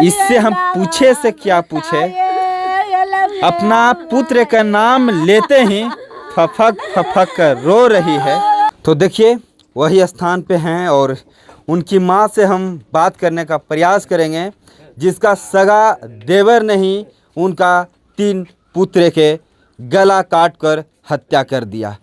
इससे हम पूछे से क्या पूछे, अपना पुत्र का नाम लेते ही फफक फफक कर रो रही है। तो देखिए वही स्थान पे हैं और उनकी माँ से हम बात करने का प्रयास करेंगे, जिसका सगा देवर ने ही उनका 3 पुत्र के गला काट कर हत्या कर दिया।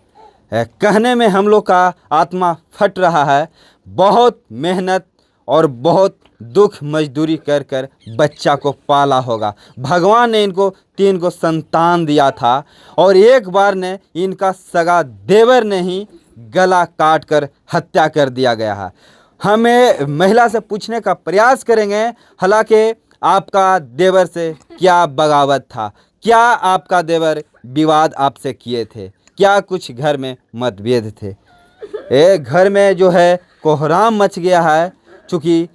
कहने में हम लोग का आत्मा फट रहा है। बहुत मेहनत और बहुत दुख मजदूरी कर कर बच्चा को पाला होगा। भगवान ने इनको 3 को संतान दिया था और एक बार ने इनका सगा देवर ने ही गला काट कर हत्या कर दिया गया है। हमें महिला से पूछने का प्रयास करेंगे, हालांकि आपका देवर से क्या बगावत था, क्या आपका देवर विवाद आपसे किए थे, क्या कुछ घर में मतभेद थे। घर में जो है कोहराम मच गया है, चूँकि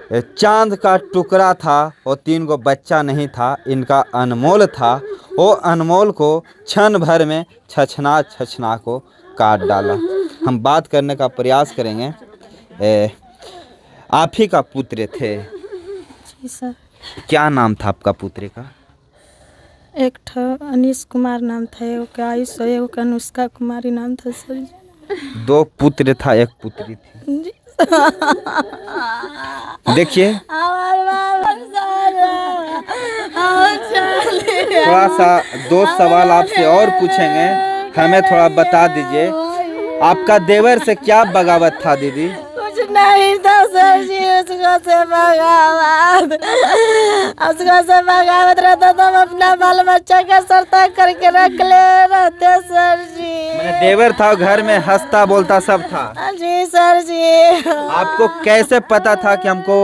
चांद का टुकड़ा था और 3 को बच्चा नहीं था, इनका अनमोल था। वो अनमोल को क्षण भर में छछना को काट डाला। हम बात करने का प्रयास करेंगे। आप ही का पुत्र थे? जी सर। क्या नाम था आपका पुत्र का? एक अनीश कुमार नाम था, एक आयुष, एक अनुष्का कुमारी नाम था सर। 2 पुत्र था, 1 पुत्री थी। जी। देखिए थोड़ा सा 2 सवाल आपसे और पूछेंगे, हमें थोड़ा बता दीजिए आपका देवर से क्या बगावत था दीदी? कुछ नहीं था सर जी, उसको से बगावत रहता तो हम अपना बाल बच्चा का सरता करके रख ले रहते सर जी। मैंने देवर था, घर में हंसता बोलता सब था। जी सर जी। आपको कैसे पता था कि हमको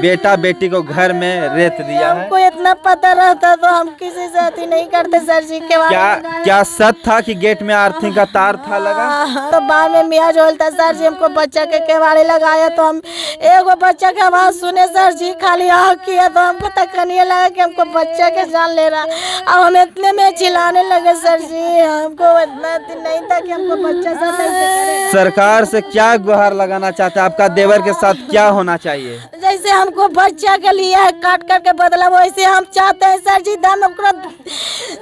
बेटा बेटी को घर में रेत दिया है? हमको इतना पता रहता तो हम किसी से अति नहीं करते सर जी। क्या सच था कि गेट में आर्थिंग का तार था लगा? तो बाद में मियाँ जोलता सर जी, हमको बच्चा के केवाड़ी लगाया तो हम एगो बच्चा के आवाज सुने सर जी, खाली आह किया तो हमको तकनीय लगा कि हमको बच्चा के जान ले रहा। अब हम इतने में चिल्लाने लगे सर जी, हमको इतना नहीं था कि हमको बच्चा साथ। सरकार से क्या गुहार लगाना चाहते हैं? आपका देवर के साथ क्या होना चाहिए? जैसे हमको बच्चा के लिए है काट कर के बदला, वैसे हम चाहते हैं सर जी, दम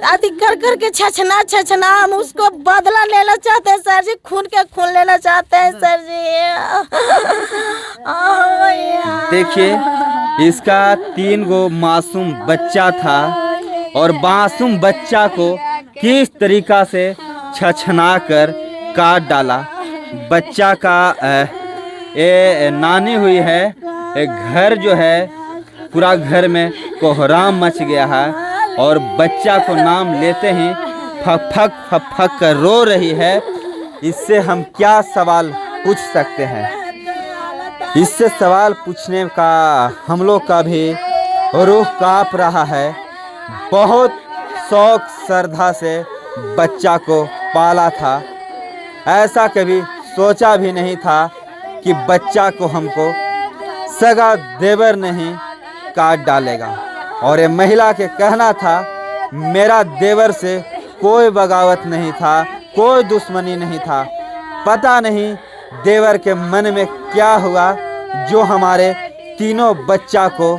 आदि कर कर के छछना हम उसको बदला लेना चाहते हैं सर जी, खून के खून लेना चाहते हैं सर जी। देखिए इसका 3 गो मासूम बच्चा था और मासूम बच्चा को किस तरीका से छछना कर काट डाला। बच्चा का नानी हुई है, घर जो है पूरा घर में कोहराम मच गया है और बच्चा को नाम लेते ही फक फक कर रो रही है। इससे हम क्या सवाल पूछ सकते हैं? इससे सवाल पूछने का हम लोग का भी रूह कांप रहा है। बहुत शौक श्रद्धा से बच्चा को पाला था, ऐसा कभी सोचा भी नहीं था कि बच्चा को हमको सगा देवर नहीं काट डालेगा। और ये महिला के कहना था मेरा देवर से कोई बगावत नहीं था, कोई दुश्मनी नहीं था। पता नहीं देवर के मन में क्या हुआ जो हमारे 3 बच्चा को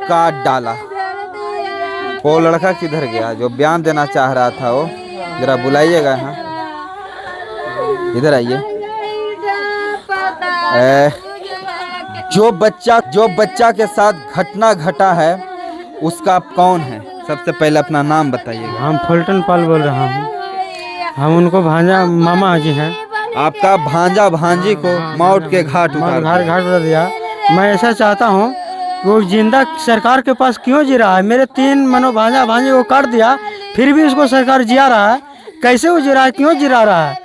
काट डाला। वो लड़का किधर गया जो बयान देना चाह रहा था? वो जरा बुलाइएगा यहाँ, इधर आइए। जो बच्चा के साथ घटना घटा है उसका आप कौन है? सबसे पहले अपना नाम बताइएगा। हम फुलटन पाल बोल रहा हूँ। हम उनको भांजा मामा जी हैं। आपका भांजा भांजी को मौत के घाट उतार दिया। मैं ऐसा चाहता हूँ वो जिंदा सरकार के पास क्यों जी रहा है? मेरे 3 मनो भांजा भांजी को काट दिया, फिर भी उसको सरकार जिया रहा है। कैसे वो जी रहा है, क्यों जिला रहा है?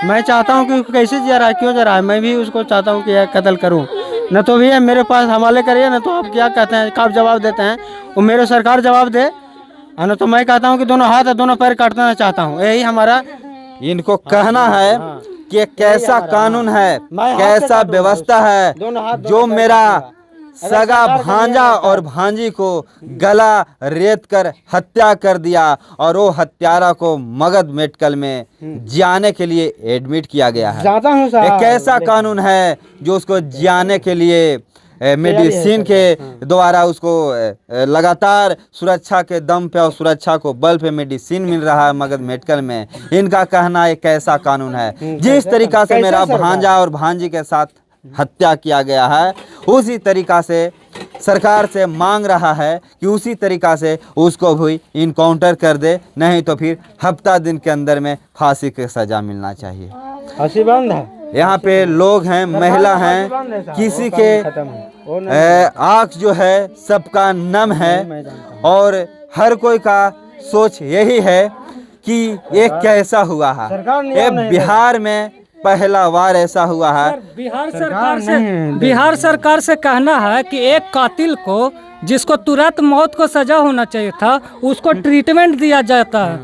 मैं चाहता हूँ कि कैसे जिया रहा है, क्यों जा रहा है? मैं भी उसको चाहता हूँ कि यह कत्ल करूँ। न तो भैया मेरे पास हवाले करिए, न तो आप क्या कहते हैं, आप जवाब देते हैं, वो मेरे सरकार जवाब दे, न तो मैं कहता हूँ कि दोनों हाथ और दोनों पैर काटना चाहता हूँ। यही हमारा इनको कहना है कि कैसा कानून है, कैसा व्यवस्था है जो मेरा सगा भांजा और भांजी को गला रेत कर हत्या कर दिया और वो हत्यारा को मगध मेडिकल में जियाने के लिए एडमिट किया गया है। एक ऐसा कानून है जो उसको जियाने के लिए मेडिसिन के द्वारा उसको लगातार सुरक्षा के दम पे और सुरक्षा को बल पे मेडिसिन मिल रहा है मगध मेडिकल में। इनका कहना एक ऐसा कानून है जिस तरीका से मेरा भांजा और भांजी के साथ हत्या किया गया है, उसी तरीका से सरकार से मांग रहा है कि उसी तरीका से उसको भी इनकाउंटर कर दे, नहीं तो फिर हफ्ता दिन के अंदर में फांसी की सजा मिलना चाहिए। फांसी बंद है। यहाँ पे लोग हैं, महिला हैं, किसी के आँख जो है सबका नम है और हर कोई का सोच यही है कि ये कैसा हुआ है। ये बिहार में पहला बार ऐसा हुआ है। बिहार सरकार से कहना है कि एक कातिल को जिसको तुरंत मौत को सजा होना चाहिए था, उसको ट्रीटमेंट दिया जाता है,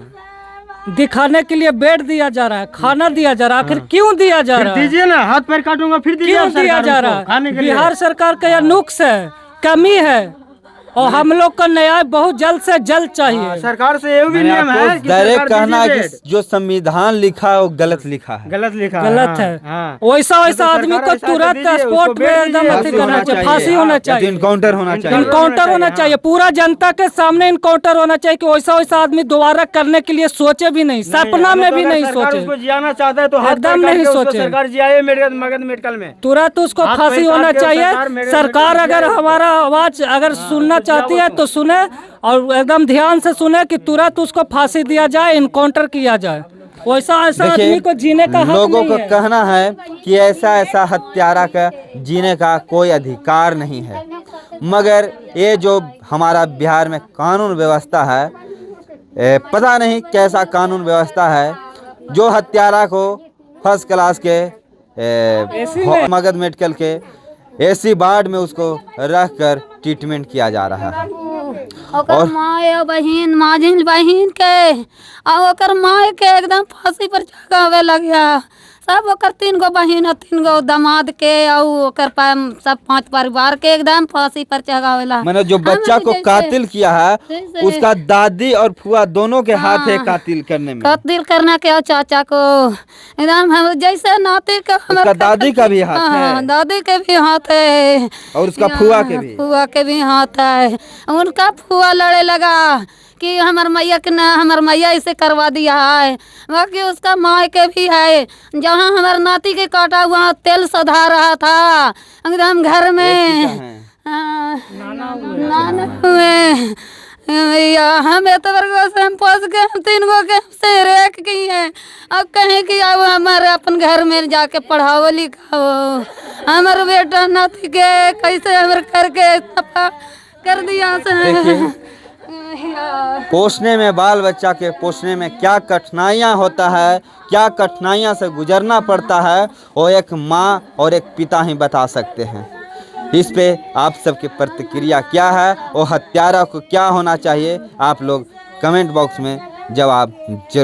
दिखाने के लिए बेड दिया जा रहा है, खाना दिया जा रहा है। आखिर क्यों दिया जा रहा है? दीजिए ना, हाथ पैर काटूंगा फिर दीजिए। क्यों दिया जा रहा है? बिहार सरकार का यह नुक्स है, कमी है और हम लोग का न्याय बहुत जल्द से जल्द चाहिए। सरकार से ये भी नियम है कि डायरेक्ट कहना है कि जो संविधान लिखा है वो गलत लिखा है, गलत है। वैसा आदमी को तुरंत स्पॉट में एकदम अथी करना चाहिए, फांसी होना चाहिए, इनकाउंटर होना चाहिए, इनकाउंटर होना चाहिए, पूरा जनता के सामने इनकाउंटर होना चाहिए कि वैसा आदमी दोबारा करने के लिए सोचे भी नहीं, सपना में भी नहीं सोचे। उसको जियाना चाहता है तो एकदम नहीं सोचे। सरकार जियाए मगध मेडिकल में, तुरंत उसको फांसी होना चाहिए। सरकार अगर हमारा आवाज अगर सुनना चाहती है तो सुने और एकदम ध्यान से सुने कि तुरंत उसको फांसी दिया जाए, इनकाउंटर किया जाए। वैसा ऐसा आदमी को जीने का हक लोगों नहीं को है। कहना है कि ऐसा हत्यारा का जीने का कोई अधिकार नहीं है। मगर ये जो हमारा बिहार में कानून व्यवस्था है, पता नहीं कैसा कानून व्यवस्था है, जो हत्यारा को फर्स्ट क्लास के मगध मेडिकल के एसी वार्ड में उसको रख कर ट्रीटमेंट किया जा रहा है। और माँ बहन माझिन बहन के और ओकर माँ के एकदम फांसी पर चढ़ावे लग गया। सब ओकर 3 गो बहन और 3 गो दामाद के और ओकर सब 5 परिवार के एकदम फांसी पर चढ़ावेला। मैंने जो बच्चा को कातिल किया है उसका दादी और फुआ दोनों के हाथ है कातिल करने में, कातिल करना के और चाचा को एकदम हम जैसे नाती का उसका दादी का भी हाथ है, दादी के भी हाथ है और उसका फुआ के भी हाथ है। उनका फुआ लड़े लगा कि हमार मैया के ना हमार मैया इसे करवा दिया है, बाकी उसका माँ के भी है। जहाँ हमार नाती के काटा वहाँ तेल सधा रहा था एकदम घर में नाना हुए भैया। हम एतवर से हम फंस गए, हम 3 गो के से रेख की है। अब कहें कि अब हमारे अपन घर में जाके पढ़ाओ लिखाओ, हमारे बेटा नाती के कैसे हमारे करके कर दिया से। पोषने में, बाल बच्चा के पोषने में क्या कठिनाइयाँ होता है, क्या कठिनाइयाँ से गुजरना पड़ता है, वो एक माँ और एक पिता ही बता सकते हैं। इस पे आप सबकी प्रतिक्रिया क्या है, वो हत्यारा को क्या होना चाहिए, आप लोग कमेंट बॉक्स में जवाब जरूर